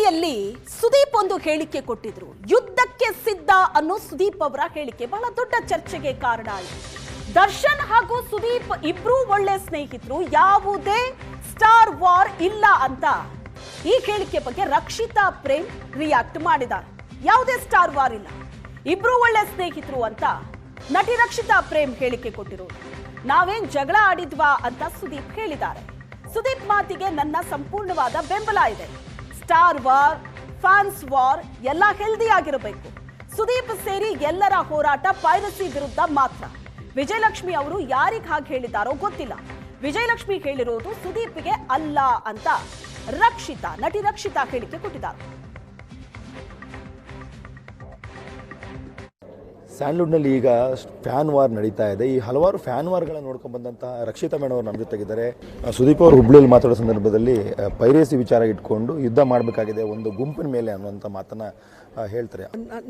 ಟಿವಿಯಲ್ಲಿ ಸುದೀಪ್ ಒಂದು ಹೇಳಿಕೆ ಕೊಟ್ಟಿದ್ರು. ಯುದ್ಧಕ್ಕೆ ಸಿದ್ಧ ಅನ್ನೋ ಸುದೀಪ್ ಅವರ ಹೇಳಿಕೆ ಬಹಳ ದೊಡ್ಡ ಚರ್ಚೆಗೆ ಕಾರಣ ಆಯಿತು. ದರ್ಶನ್ ಹಾಗೂ ಸುದೀಪ್ ಇಬ್ರು ಒಳ್ಳೆ ಸ್ನೇಹಿತರು, ಯಾವುದೇ ಸ್ಟಾರ್ ವಾರ್ ಇಲ್ಲ ಅಂತ ಈ ಹೇಳಿಕೆ ಬಗ್ಗೆ ರಕ್ಷಿತಾ ಪ್ರೇಮ್ ರಿಯಾಕ್ಟ್ ಮಾಡಿದ್ದಾರೆ. ಯಾವುದೇ ಸ್ಟಾರ್ ವಾರ್ ಇಲ್ಲ, ಇಬ್ರು ಒಳ್ಳೆ ಸ್ನೇಹಿತರು ಅಂತ ನಟಿ ರಕ್ಷಿತಾ ಪ್ರೇಮ್ ಹೇಳಿಕೆ ಕೊಟ್ಟಿರೋದು. ನಾವೇನ್ ಜಗಳ ಆಡಿದ್ವಾ ಅಂತ ಸುದೀಪ್ ಹೇಳಿದ್ದಾರೆ. ಸುದೀಪ್ ಮಾತಿಗೆ ನನ್ನ ಸಂಪೂರ್ಣವಾದ ಬೆಂಬಲ ಇದೆ. ಸ್ಟಾರ್ ವಾರ್, ಫ್ಯಾನ್ಸ್ ವಾರ್ ಎಲ್ಲ ಹೆಲ್ದಿ ಆಗಿರಬೇಕು. ಸುದೀಪ್ ಸೇರಿ ಎಲ್ಲರ ಹೋರಾಟ ಪೈರಸಿ ವಿರುದ್ಧ ಮಾತ್ರ. ವಿಜಯಲಕ್ಷ್ಮಿ ಅವರು ಯಾರಿಗೆ ಹಾಗೆ ಹೇಳಿದಾರೋ ಗೊತ್ತಿಲ್ಲ. ವಿಜಯಲಕ್ಷ್ಮಿ ಹೇಳಿರೋದು ಸುದೀಪ್ಗೆ ಅಲ್ಲ ಅಂತ ನಟಿ ರಕ್ಷಿತಾ ಹೇಳಿಕೆ ಕೊಟ್ಟಿದ್ದಾರೆ. ಸ್ಯಾಂಡ್ಲ್ವುಡ್ನಲ್ಲಿ ಈಗ ಫ್ಯಾನ್ ವಾರ್ ನಡೀತಾ ಇದೆ. ಈ ಹಲವಾರು ಫ್ಯಾನ್ ವಾರ್ಗಳನ್ನು ನೋಡ್ಕೊಂಡು ಬಂದಂತಹ ರಕ್ಷಿತಾ ಮೇಡಮ್ ಅವರು ನಮ್ಮ ಜೊತೆಗಿದ್ದಾರೆ. ಸುದೀಪ್ ಅವರು ಹುಬ್ಳಿಯಲ್ಲಿ ಮಾತಾಡೋ ಸಂದರ್ಭದಲ್ಲಿ ಪೈರೇಸಿ ವಿಚಾರ ಇಟ್ಕೊಂಡು ಯುದ್ಧ ಮಾಡಬೇಕಾಗಿದೆ ಒಂದು ಗುಂಪಿನ ಮೇಲೆ ಅನ್ನುವಂಥ ಮಾತನ್ನ ಹೇಳ್ತಾರೆ.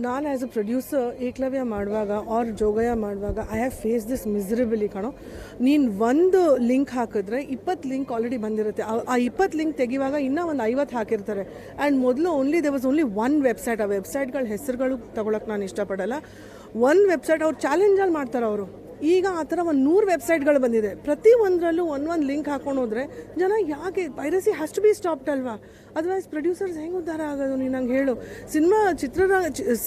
ನಾನು ಆ್ಯಸ್ ಅ ಪ್ರೊಡ್ಯೂಸರ್ ಏಕಲವ್ಯ ಮಾಡುವಾಗ ಆರ್ ಜೋಗಯ್ಯ ಮಾಡುವಾಗ I have face this miserably ಕಣೋ. ನೀನು ಒಂದು ಲಿಂಕ್ ಹಾಕಿದ್ರೆ 20 ಲಿಂಕ್ ಆಲ್ರೆಡಿ ಬಂದಿರುತ್ತೆ. ಆ 20 ಲಿಂಕ್ ತೆಗಿವಾಗ ಇನ್ನೂ ಒಂದು 50 ಹಾಕಿರ್ತಾರೆ. ಆ್ಯಂಡ್ ಮೊದಲು there was only one website. ಆ ವೆಬ್ಸೈಟ್ಗಳ ಹೆಸರುಗಳು ತಗೊಳಕ್ಕೆ ನಾನು ಇಷ್ಟಪಡಲ್ಲ. ಒಂದು ವೆಬ್ಸೈಟ್ ಅವ್ರು ಚಾಲೆಂಜಲ್ಲಿ ಮಾಡ್ತಾರೆ ಅವರು. ಈಗ ಆ ಥರ 100 ವೆಬ್ಸೈಟ್ಗಳು ಬಂದಿದೆ. ಪ್ರತಿ ಒಂದರಲ್ಲೂ ಒಂದೊಂದು ಲಿಂಕ್ ಹಾಕೊಂಡು ಹೋದರೆ ಜನ ಯಾಕೆ piracy has to be stopped ಅಲ್ವಾ? ಅದರ್ವೈಸ್ ಪ್ರೊಡ್ಯೂಸರ್ಸ್ ಹೆಂಗೆ ಉದ್ಧಾರ ಆಗೋದು? ನೀನು ನಂಗೆ ಹೇಳು.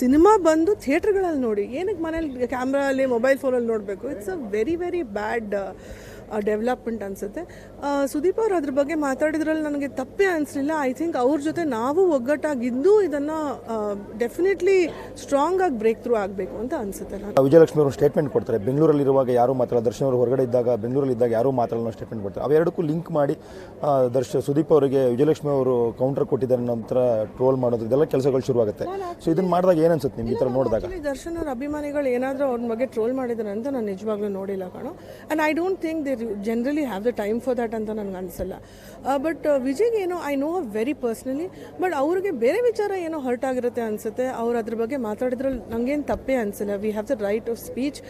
ಸಿನಿಮಾ ಬಂದು ಥಿಯೇಟ್ರ್ಗಳಲ್ಲಿ ನೋಡಿ, ಏನಕ್ಕೆ ಮನೇಲಿ ಕ್ಯಾಮ್ರಲ್ಲಿ ಮೊಬೈಲ್ ಫೋನಲ್ಲಿ ನೋಡಬೇಕು? It's a very very bad development ಅನಿಸುತ್ತೆ. ಸುದೀಪ್ ಅವರು ಅದ್ರ ಬಗ್ಗೆ ಮಾತಾಡಿದ್ರಲ್ಲಿ ನನಗೆ ತಪ್ಪೇ ಅನಿಸಲಿಲ್ಲ. ಐ ಥಿಂಕ್ ಅವ್ರ ಜೊತೆ ನಾವು ಒಗ್ಗಟ್ಟಾಗಿದ್ದು ಇದನ್ನು ಡೆಫಿನೆಟ್ಲಿ ಸ್ಟ್ರಾಂಗ್ ಆಗಿ ಬ್ರೇಕ್ ಥ್ರೂ ಆಗಬೇಕು ಅಂತ ಅನಿಸುತ್ತೆ. ವಿಜಯಲಕ್ಷ್ಮಿ ಅವರು ಸ್ಟೇಟ್ಮೆಂಟ್ ಕೊಡ್ತಾರೆ, ಬೆಂಗಳೂರಲ್ಲಿರುವಾಗ ಯಾರೂ ಮಾತಾಡಲ್ಲ, ದರ್ಶನ್ ಅವರು ಹೊರಗಡೆ ಇದ್ದಾಗ ಬೆಂಗಳೂರಲ್ಲಿ ಇದ್ದಾಗ ಯಾರೂ ಮಾತಾಡಲ್ಲ ಸ್ಟೇಟ್ಮೆಂಟ್ ಕೊಡ್ತಾರೆ. ಅವೆರಡಕ್ಕೂ ಲಿಂಕ್ ಮಾಡಿ ಸುದೀಪ್ ಅವರಿಗೆ ವಿಜಯಲಕ್ಷ್ಮಿ ಅವರು ಕೌಂಟರ್ ಕೊಟ್ಟಿದ್ದಾರೆ ನಂತರ ಟ್ರೋಲ್ ಮಾಡೋದು ಇದೆಲ್ಲ ಕೆಲಸಗಳು ಶುರುವಾಗುತ್ತೆ. ಸೊ ಇದನ್ನು ಮಾಡಿದಾಗ ಏನು ಅನ್ಸುತ್ತೆ ನಿಮ್ಗೆ ಈ ಥರ ನೋಡಿದಾಗ? ದರ್ಶನ್ ಅವ್ರ ಅಭಿಮಾನಿಗಳು ಏನಾದರೂ ಅವ್ರ ಬಗ್ಗೆ ಟ್ರೋಲ್ ಮಾಡಿದ್ದಾರೆ ಅಂತ ನಾನು ನಿಜವಾಗ್ಲೂ ನೋಡಿಲ್ಲ ಕಣೋ. And I don't think they generally have the time for that ಅಂತ ನನಗೆ ಅನಿಸಲ್ಲ. ಬಟ್ ವಿಜಯ್ಗೆ ಏನೋ I know very personally, but ಅವ್ರಿಗೆ ಬೇರೆ ವಿಚಾರ ಏನೋ ಹರ್ಟ್ ಆಗಿರುತ್ತೆ ಅನಿಸುತ್ತೆ. ಅವ್ರು ಅದ್ರ ಬಗ್ಗೆ ಮಾತಾಡಿದ್ರಲ್ಲಿ ನನಗೇನು ತಪ್ಪೇ ಅನಿಸಿಲ್ಲ. We have the right of speech.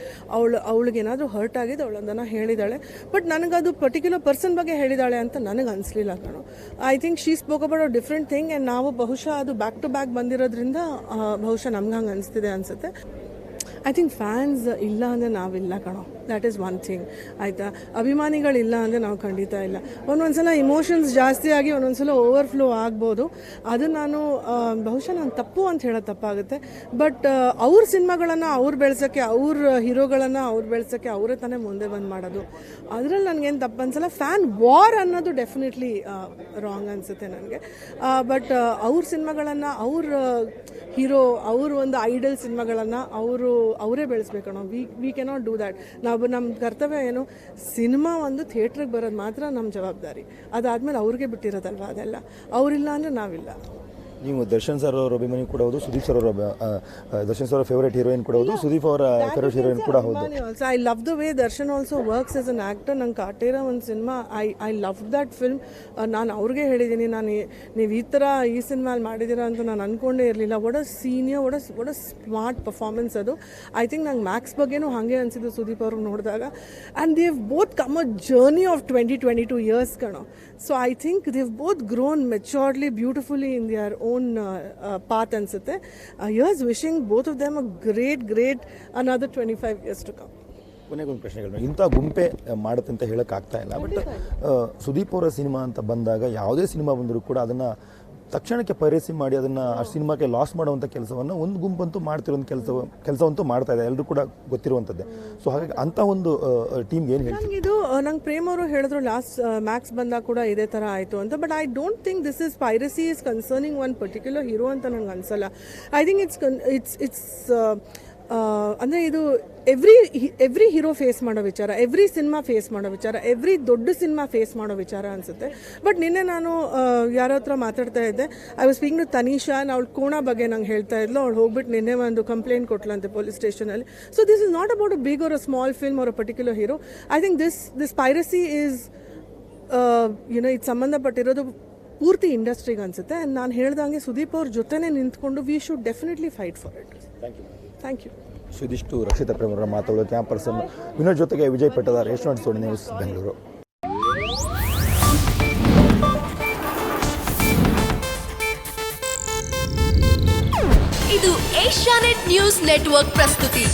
ಅವಳಿಗೆ ಏನಾದರೂ ಹರ್ಟ್ ಆಗಿದೆ, ಅವಳು ಅದನ್ನು ಹೇಳಿದಾಳೆ. ಬಟ್ ನನಗದು ಪರ್ಟಿಕ್ಯುಲರ್ ಪರ್ಸನ್ ಬಗ್ಗೆ ಹೇಳಿದಾಳೆ ಅಂತ ನನಗೆ ಅನಿಸ್ಲಿಲ್ಲ ಕಣೋ. I think she spoke about a different thing. And ನಾವು ಬಹುಶಃ ಅದು ಬ್ಯಾಕ್ ಟು ಬ್ಯಾಕ್ ಬಂದಿರೋದ್ರಿಂದ ಬಹುಶಃ ನಮ್ಗೆ ಹಂಗೆ ಅನಿಸ್ತಿದೆ ಅನಿಸುತ್ತೆ. ಐ ಥಿಂಕ್ ಫ್ಯಾನ್ಸ್ ಇಲ್ಲ ಅಂದರೆ ನಾವಿಲ್ಲ ಕಣೋ. ದ್ಯಾಟ್ ಈಸ್ ಒನ್ ಥಿಂಗ್, ಆಯಿತಾ? ಅಭಿಮಾನಿಗಳಿಲ್ಲ ಅಂದರೆ ನಾವು ಖಂಡಿತ ಇಲ್ಲ. ಒಂದೊಂದ್ಸಲ ಇಮೋಷನ್ಸ್ ಜಾಸ್ತಿ ಆಗಿ ಒಂದೊಂದ್ಸಲ ಓವರ್ಫ್ಲೋ ಆಗ್ಬೋದು. ಅದು ನಾನು ಬಹುಶಃ ನಾನು ತಪ್ಪು ಅಂತ ಹೇಳೋದು ತಪ್ಪಾಗುತ್ತೆ. ಬಟ್ ಅವ್ರ ಸಿನಿಮಾಗಳನ್ನು ಅವ್ರು ಬೆಳೆಸೋಕ್ಕೆ, ಅವ್ರ ಹೀರೋಗಳನ್ನು ಅವ್ರು ಬೆಳೆಸೋಕ್ಕೆ ಅವರೇ ತಾನೇ ಮುಂದೆ ಬಂದು ಮಾಡೋದು. ಅದರಲ್ಲಿ ನನಗೇನು ತಪ್ಪು ಅನ್ಸಲ್ಲ. ಫ್ಯಾನ್ ವಾರ್ ಅನ್ನೋದು ಡೆಫಿನೆಟ್ಲಿ ರಾಂಗ್ ಅನಿಸುತ್ತೆ ನನಗೆ. ಬಟ್ ಅವ್ರ ಸಿನಿಮಾಗಳನ್ನು, ಅವ್ರ ಹೀರೋ, ಅವ್ರ ಒಂದು ಐಡಲ್ ಸಿನಿಮಾಗಳನ್ನು ಅವರೇ ಬೆಳೆಸ್ಬೇಕಣ್ಣೋ. We cannot do that. ನಮ್ಮ ಕರ್ತವ್ಯ ಏನು? ಸಿನಿಮಾ ಒಂದು ಥಿಯೇಟ್ರಿಗೆ ಬರೋದು ಮಾತ್ರ ನಮ್ಮ ಜವಾಬ್ದಾರಿ. ಅದಾದಮೇಲೆ ಅವ್ರಿಗೆ ಬಿಟ್ಟಿರೋದಲ್ವ ಅದೆಲ್ಲ. ಅವರಿಲ್ಲ ಅಂದರೆ ನಾವಿಲ್ಲ. ನೀವು ದರ್ಶನ್ ಸರ್ ಅವರ ಅಭಿಮಾನಿ ಕೂಡ ಹೌದು, ಸುದೀಪ್ ಸರ್ ಅವರ ದರ್ಶನ್ ಸರ್ ಅವರ ಫೇವರೇಟ್ ಹೀರೋಯಿನ್ ಕೂಡ ಹೌದು, ಸುದೀಪ್ ಅವರ ಫೇವರೇಟ್ ಹೀರೋಯಿನ್ ಕೂಡ ಹೌದು. I love the way Darshan also works as an actor. ನಂಗೆ ಕಾಟೇರ ಒಂದು cinema, I love that film. ನಾನು ಅವ್ರಿಗೆ ಹೇಳಿದ್ದೀನಿ, ನೀವು ಈ ಥರ ಈ ಸಿನಿಮಾಲ್ಲಿ ಮಾಡಿದ್ದೀರಾ ಅಂತ ನಾನು ಅಂದ್ಕೊಂಡೇ ಇರಲಿಲ್ಲ. What a senior, what a smart performance ಅದು. ಐ ಥಿಂಕ್ ನಂಗೆ ಮ್ಯಾಕ್ಸ್ ಬಗ್ಗೆನೂ ಹಾಗೆ ಅನಿಸಿದ್ದು ಸುದೀಪ್ ಅವ್ರಿಗೆ ನೋಡಿದಾಗ. And they have both come a journey of 20-22 years ಕಣೋ. So I think they have both grown maturedly beautifully in their own path ಅನ್ಸುತ್ತೆ. Here's wishing both of them a great another 25 years to come. ಕೊನೆಗೊಂದು ಪ್ರಶ್ನೆಗಳು, ಇಂಥ ಗುಂಪೆ ಮಾಡುತ್ತೆ ಅಂತ ಹೇಳೋಕ್ಕಾಗ್ತಾ ಇಲ್ಲ. But Sudeep ಅವರ cinema ಅಂತ ಬಂದಾಗ ಯಾವುದೇ ಸಿನಿಮಾ ಬಂದರೂ ಕೂಡ ಅದನ್ನು ತಕ್ಷಣಕ್ಕೆ ಪೈರೇಸಿ ಮಾಡಿ ಅದನ್ನು ಆ ಸಿನಿಮಾಕ್ಕೆ ಲಾಸ್ ಮಾಡುವಂಥ ಕೆಲಸವನ್ನು ಒಂದು ಗುಂಪಂತೂ ಮಾಡ್ತಿರೋ ಕೆಲಸವಂತೂ ಮಾಡ್ತಾ ಇದೆ, ಎಲ್ಲರೂ ಕೂಡ ಗೊತ್ತಿರುವಂಥದ್ದೇ. ಸೊ ಹಾಗಾಗಿ ಅಂಥ ಒಂದು ಟೀಮ್ಗೆ ಏನು ಹೇಳ್ತೀನಿ? ಇದು ನಂಗೆ ಪ್ರೇಮ್ ಅವರು ಹೇಳಿದ್ರು ಲಾಸ್ಟ್ ಮ್ಯಾಕ್ಸ್ ಬಂದಾಗ ಕೂಡ ಇದೇ ಥರ ಆಯಿತು ಅಂತ. But I don't think this is piracy is concerning one particular hero ಅಂತ ನನಗೆ ಅನಿಸಲ್ಲ. ಐ ಥಿಂಕ್ ಇಟ್ಸ್ ಅಂದರೆ ಇದು ಎವ್ರಿ ಹೀರೋ ಫೇಸ್ ಮಾಡೋ ವಿಚಾರ, ಎವ್ರಿ ಸಿನಿಮಾ ಫೇಸ್ ಮಾಡೋ ವಿಚಾರ, ಎವ್ರಿ ದೊಡ್ಡ ಸಿನಿಮಾ ಫೇಸ್ ಮಾಡೋ ವಿಚಾರ ಅನಿಸುತ್ತೆ. ಬಟ್ ನಿನ್ನೆ ನಾನು ಯಾರೋ ಹತ್ರ ಮಾತಾಡ್ತಾ ಇದ್ದೆ. I was speaking to Tanisha. ಅವಳು ಕೋಣ ಬಗ್ಗೆ ನಂಗೆ ಹೇಳ್ತಾ ಇದ್ಲು. ಅವಳು ಹೋಗ್ಬಿಟ್ಟು ನಿನ್ನೆ ಒಂದು ಕಂಪ್ಲೇಂಟ್ ಕೊಟ್ಲಂತೆ ಪೊಲೀಸ್ ಸ್ಟೇಷನಲ್ಲಿ. So this is not about a big or a small film or a particular hero. I think this piracy is ಇದು ಸಂಬಂಧಪಟ್ಟಿರೋದು ಪೂರ್ತಿ ಇಂಡಸ್ಟ್ರಿಗೆ ಅನಿಸುತ್ತೆ. ಆ್ಯಂಡ್ ನಾನು ಹೇಳ್ದಂಗೆ ಸುದೀಪ್ ಅವ್ರ ಜೊತೆನೇ ನಿಂತ್ಕೊಂಡು we should definitely fight for it. Thank you. ಇದಿಷ್ಟು ರಕ್ಷಿತಾ ಪ್ರೇಮ್ ಅವರ ಮಾತುಗಳು. ಕ್ಯಾಂಪ್ ಪರ್ಸನ್ ವಿನೋದ್ ಜೊತೆಗೆ ವಿಜಯ್ ಪಟ್ಟದಾರ್, ಯಶವಂತ್ ನ್ಯೂಸ್, ಬೆಂಗಳೂರು. ಇದು ಏಷ್ಯಾನೆಟ್ ನ್ಯೂಸ್ ನೆಟ್ವರ್ಕ್ ಪ್ರಸ್ತುತಿ.